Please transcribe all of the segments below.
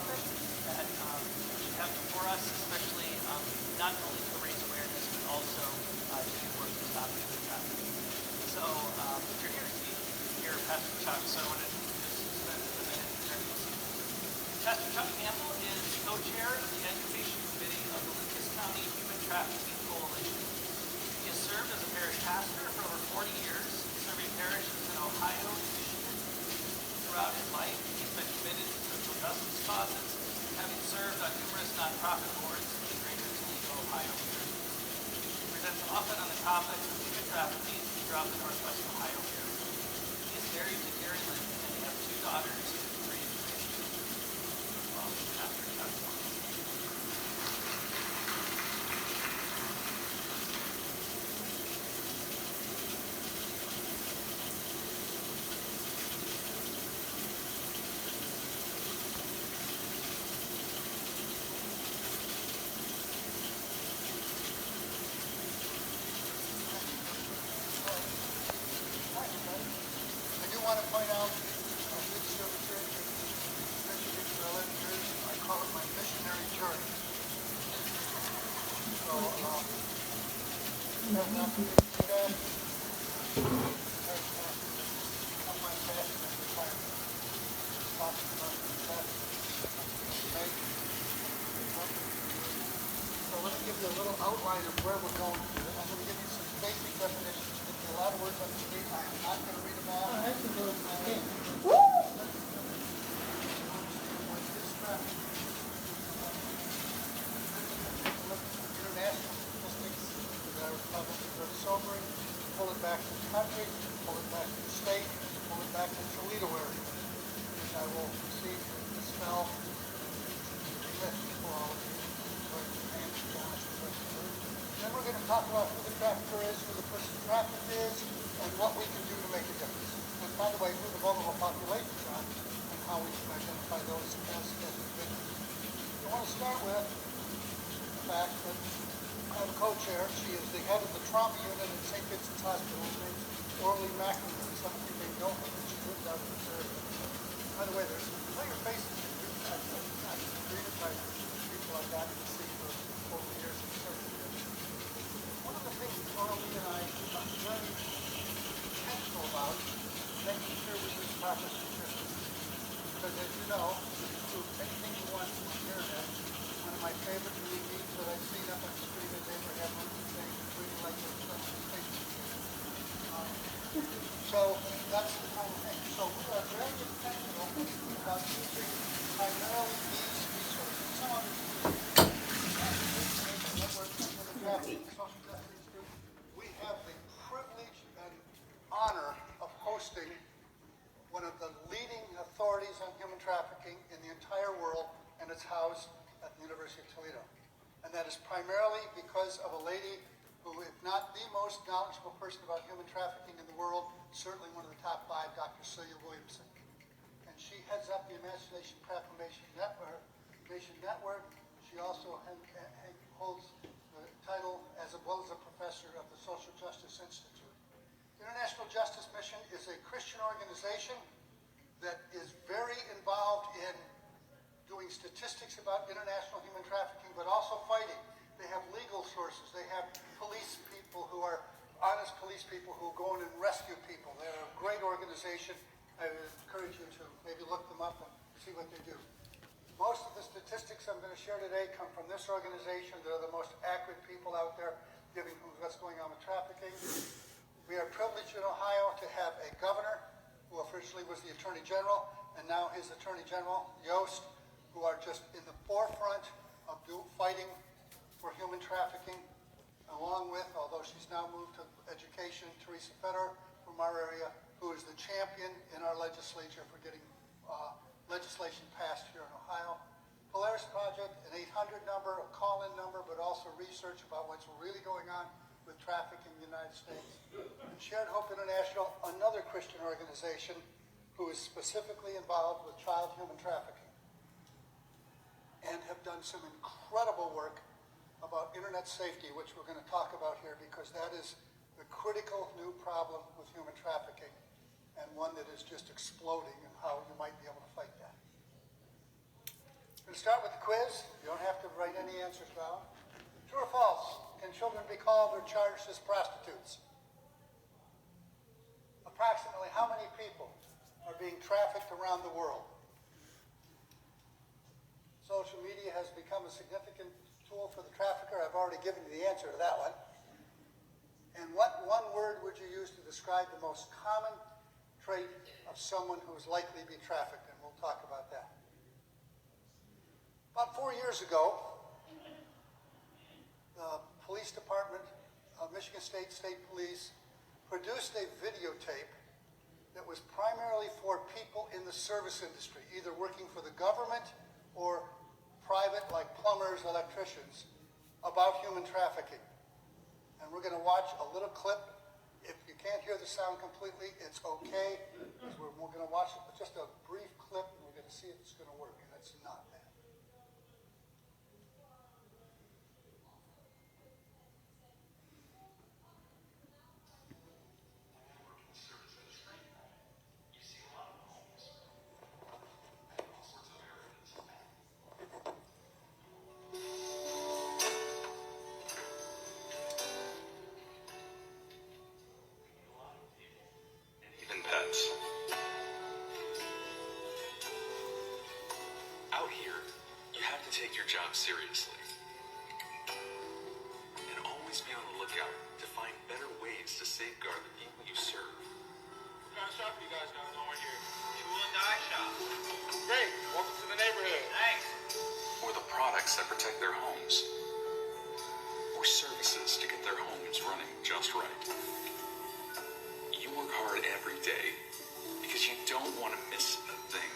topic that we should have before us, especially not only to raise awareness, but also to do work to stop human trafficking. So if you're here, you're Pastor Chuck, so I wanted to just spend a minute introducing you. Pastor Chuck Campbell is co-chair of the Education Committee of the Lucas County Human Trafficking Coalition. He has served as a parish pastor for over 40 years, serving parishes in Ohio and Michigan. Throughout his life, he's been committed to social justice causes, having served on numerous nonprofit boards in the greater Toledo, Ohio area. He presents often on the topic of human trafficking throughout the Northwest Ohio area. He is married to Gary Lynn, and they have 2 daughters and 3 grandchildren. Well, Pastor Chuck. I want to point out a big service here in Michigan for 11 years. I call it my missionary journey. So, I'm not going to do that. I'm my passion and retirement. Talking about the passion. So let me give you a little outline of where we're going. I'm going to give you some basic definitions. There's a lot of words on the screen. I'm not going to read them all. International statistics that are probably very sobering. Pull it back to the country, pull it back to the state, pull it back to the Toledo area, which I will proceed to dispel for all of you. Then we're going to talk about who the trafficker is, who the person trafficked is, and what we can do to make a difference. And by the way, who the vulnerable populations are, and how we can identify those as victims. I want to start with the fact that I have a co-chair. She is the head of the trauma unit at St. Vincent's Hospital. Her name's Orly McNamara. Some of you may know her, but she lives out in this area. By the way, there's familiar faces in here. I've greeted by people I've gotten to see for over the years in service. One of the things Orly and I are very intentional about making sure we use proper statistics. Because as you know, you can prove anything you want on the internet. One of my favorite memes that I've seen up on the screen is Abraham Lincoln saying, "Treated like a So that's the kind of thing. So we are very intentional about using primarily these resources. Some others we have the privilege and honor of hosting one of the leading authorities on human trafficking in the entire world, and it's housed at the University of Toledo. And that is primarily because of a lady who, if not the most knowledgeable person about human trafficking in the world, certainly one of the top 5, Dr. Celia Williamson. And she heads up the Emancipation Proclamation Network. She also holds the title as well as a professor of the Social Justice Institute. International Justice Mission is a Christian organization that is very involved in doing statistics about international human trafficking, but also fighting. They have legal sources. They have police people who are honest police people who go in and rescue people. They're a great organization. I would encourage you to maybe look them up and see what they do. Most of the statistics I'm going to share today come from this organization. They're the most accurate people out there giving what's going on with trafficking. We are privileged in Ohio to have a governor who officially was the Attorney General, and now his Attorney General, Yost, who are just in the forefront of fighting for human trafficking, along with, although she's now moved to education, Teresa Federer from our area, who is the champion in our legislature for getting legislation passed here in Ohio. Polaris Project, an 800 number, a call-in number, but also research about what's really going on with trafficking in the United States. And Shared Hope International, another Christian organization who is specifically involved with child human trafficking, and have done some incredible work about internet safety, which we're going to talk about here, because that is the critical new problem with human trafficking, and one that is just exploding, and how you might be able to fight that. We'll start with the quiz. You don't have to write any answers down. True or false? Can children be called or charged as prostitutes? Approximately how many people are being trafficked around the world? Social media has become a significant tool for the trafficker. I've already given you the answer to that one. And what one word would you use to describe the most common trait of someone who is likely to be trafficked? And we'll talk about that. About 4 years ago, the police department of Michigan State Police produced a videotape that was primarily for people in the service industry, either working for the government or private, like plumbers, electricians, about human trafficking. And we're going to watch a little clip. If you can't hear the sound completely, it's okay, because we're going to watch it, but just a brief clip, and we're going to see if it's going to work, and it's not bad. Out here, you have to take your job seriously and always be on the lookout to find better ways to safeguard the people you serve. What kind of shop you guys got going here? Tool and die shop. Great. Welcome to the neighborhood. Thanks. Or the products that protect their homes. Or services to get their homes running just right. You work hard every day because you don't want to miss a thing.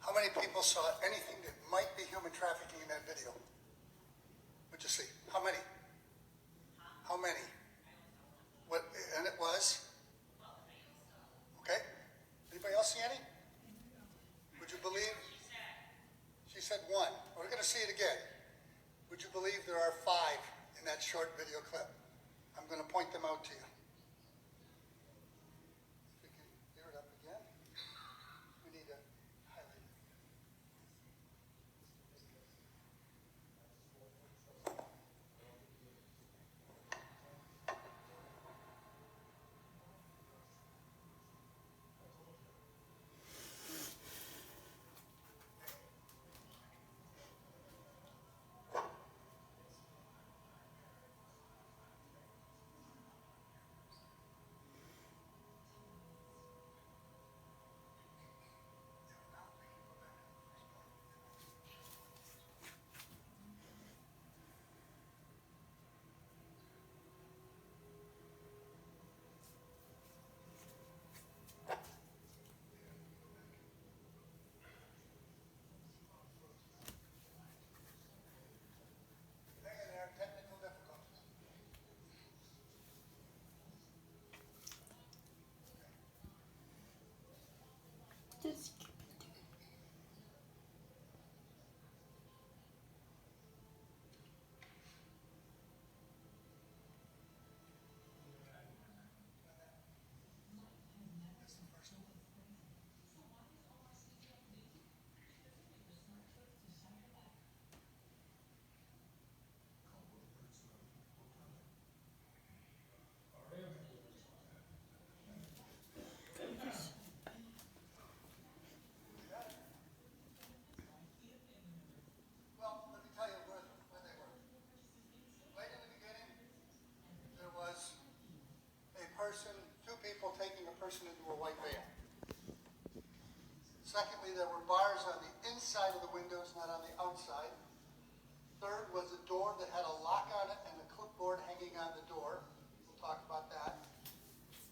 How many people saw anything that might be human trafficking in that video? What'd you see? How many? How many? What? And it was? Okay. Anybody else see any? Would you believe? She said one. We're going to see it again. Would you believe there are 5 in that short video clip? I'm going to point them out to you. If we can gear it up again. We need to highlight it. Hang in there, technical difficulties. Well, let me tell you where they were. Right in the beginning, there was a person, 2 people taking a person into a white van. Secondly, there were bars on the inside of the windows, not on the outside. Third was a door that had a lock on it and a clipboard hanging on the door. We'll talk about that.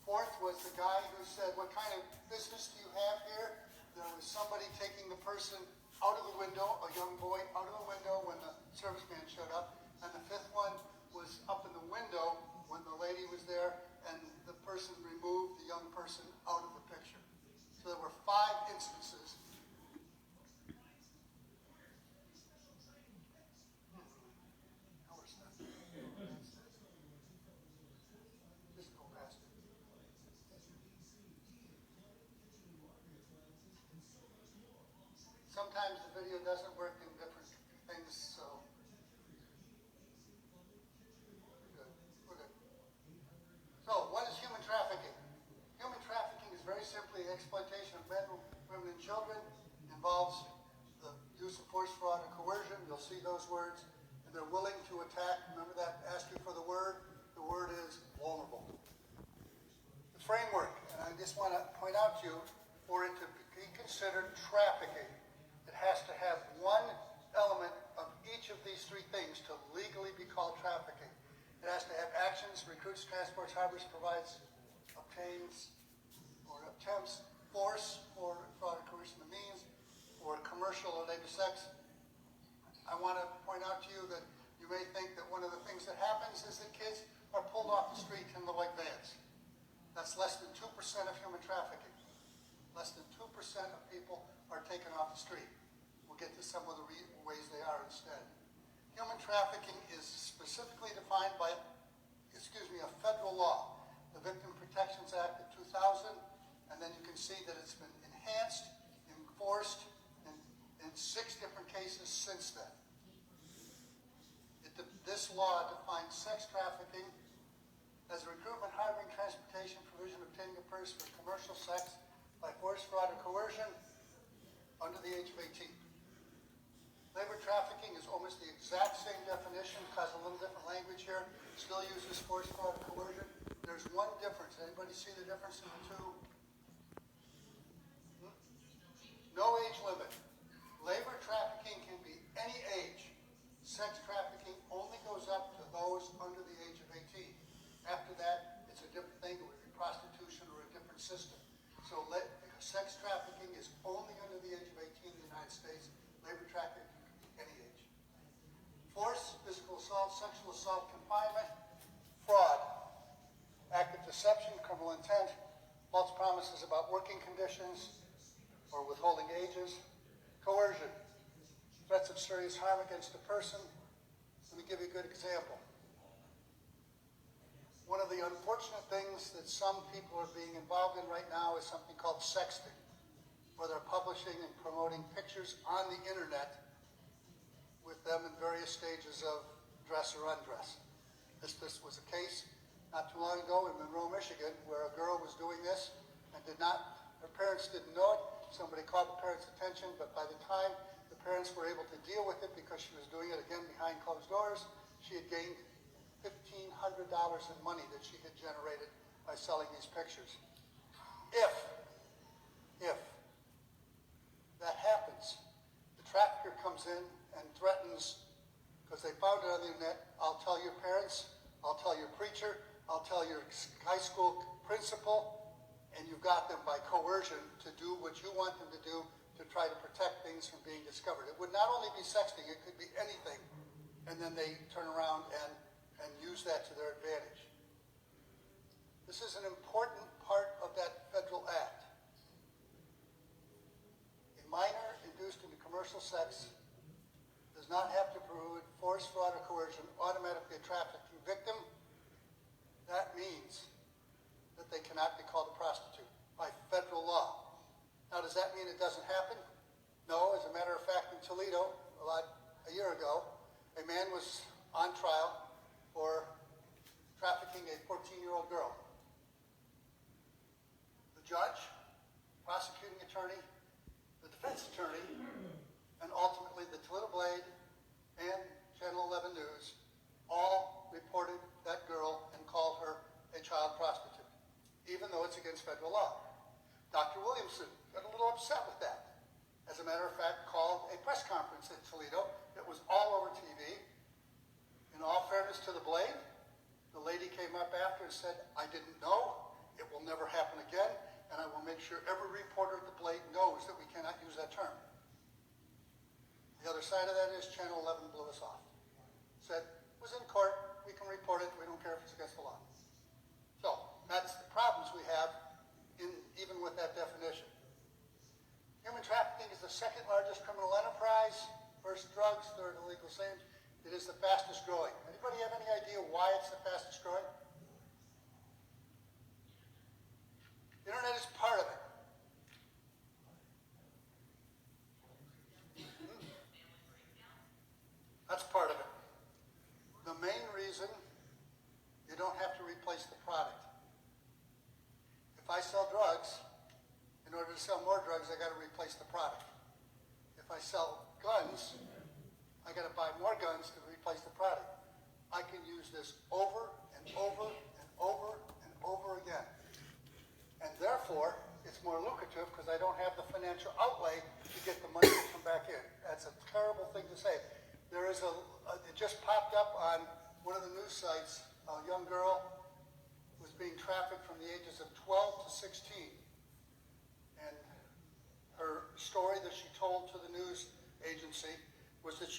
Fourth was the guy who said, "What kind of business do you have here?" There was somebody taking the person out of the window, a young boy out of the window when the serviceman showed up. And the 5th one was up in the window when the lady was there and the person removed the young person out of the picture. So there were 5 instances. Just go past it. sometimes the video doesn't work in different things, so. We're good. We're good. So, what is human trafficking? Human trafficking is very simply the exploitation of men, women, and children. It involves the use of force, fraud, and coercion. You'll see those words. And they're willing to attack. Remember that? Ask you for the word. The word is vulnerable. The framework, and I just want to point out to you, for it to be considered trafficking, it has to have one element of each of these three things to legally be called trafficking. It has to have actions, recruits, transports, harbors, provides, obtains, or attempts, force, or fraud or coercion of means, or commercial or labor sex. I want to point out to you that you may think that one of the things that happens is that kids are pulled off the street in the white vans. That's less than 2% of human trafficking. Less than 2% of people are taken off the street. We'll get to some of the ways they are instead. Human trafficking is specifically defined by, a federal law, the Victim Protections Act of 2000, and then you can see that it's been enhanced, enforced, in 6 different cases since then. This law defines sex trafficking as recruitment, hiring, transportation, provision, obtaining a person for commercial sex by force, fraud, or coercion under the age of 18. Labor trafficking is almost the exact same definition, has a little different language here. Still uses force, fraud, or coercion. There's one difference. Anybody see the difference in the two? No age limit. Labor trafficking can be any age. Sex trafficking only goes up to those under the age of 18. After that, it's a different thing. It would be prostitution or a different system. So sex trafficking is only under the age of 18 in the United States. Labor trafficking can be any age. Force, physical assault, sexual assault, confinement, fraud, active deception, criminal intent, false promises about working conditions or withholding ages, coercion, threats of serious harm against a person. Let me give you a good example. One of the unfortunate things that some people are being involved in right now is something called sexting, where they're publishing and promoting pictures on the internet with them in various stages of dress or undress. This was a case not too long ago in Monroe, Michigan, where a girl was doing this and her parents didn't know it. Somebody called the parents' attention, but by the time the parents were able to deal with it because she was doing it again behind closed doors, she had gained $1,500 in money that she had generated by selling these pictures. If that happens, the trafficker comes in and threatens, because they found it on the internet, I'll tell your parents, I'll tell your preacher, I'll tell your high school principal, and you've got them by coercion to do what you want them to do to try to protect things from being discovered. It would not only be sexting, it could be anything, and then they turn around and use that to their advantage. This is an important part of that federal act. A minor induced into commercial sex does not have to prove force, fraud, or coercion, automatically a trafficking victim. That means that they cannot be called a prostitute by federal law. Now, does that mean it doesn't happen? No. As a matter of fact, in Toledo, a year ago, a man was on trial for trafficking a 14-year-old girl. The judge, prosecuting attorney, the defense attorney, and ultimately the Toledo Blade and Channel 11 News all reported that girl and called her a child prostitute, even though it's against federal law. Dr. Williamson got a little upset with that. As a matter of fact, called a press conference in Toledo. It was all over TV. In all fairness to the Blade, the lady came up after and said, I didn't know, it will never happen again, and I will make sure every reporter at the Blade knows that we cannot use that term. The other side of that is Channel 11 blew us off. Said, it was in court, we can report it, we don't care if it's against the law. So, that's the problems we have even with that definition. Human trafficking is the second largest criminal enterprise, first drugs, third illegal sales. It is the fastest growing. Anybody have any idea why it's the fastest growing? The internet is part of it. If I sell drugs, in order to sell more drugs, I got to replace the product. If I sell guns, I got to buy more guns to replace the product. I can use this over and over and over and over again. And therefore, it's more lucrative because I don't have the financial outlay to get the money to come back in. That's a terrible thing to say. There is it just popped up on one of the news sites, a young girl was being trafficked from the ages of 12 to 16. And her story that she told to the news agency was that she